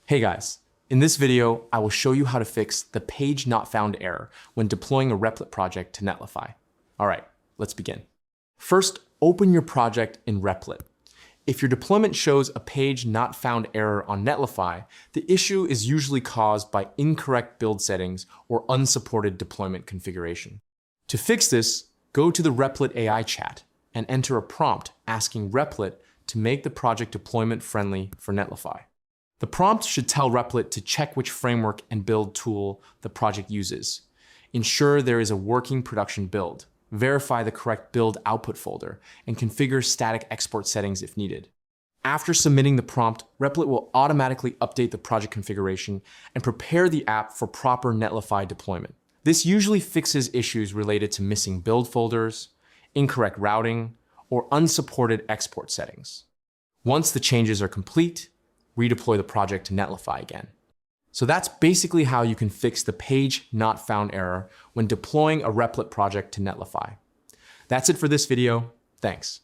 Hey guys, in this video, I will show you how to fix the page not found error when deploying a Replit project to Netlify. All right, let's begin. First, open your project in Replit. If your deployment shows a page not found error on Netlify, the issue is usually caused by incorrect build settings or unsupported deployment configuration. To fix this, go to the Replit AI chat and enter a prompt asking Replit to make the project deployment friendly for Netlify. The prompt should tell Replit to check which framework and build tool the project uses, ensure there is a working production build, verify the correct build output folder, and configure static export settings if needed. After submitting the prompt, Replit will automatically update the project configuration and prepare the app for proper Netlify deployment. This usually fixes issues related to missing build folders, incorrect routing, or unsupported export settings. Once the changes are complete, redeploy the project to Netlify again. So that's basically how you can fix the page not found error when deploying a Replit project to Netlify. That's it for this video. Thanks.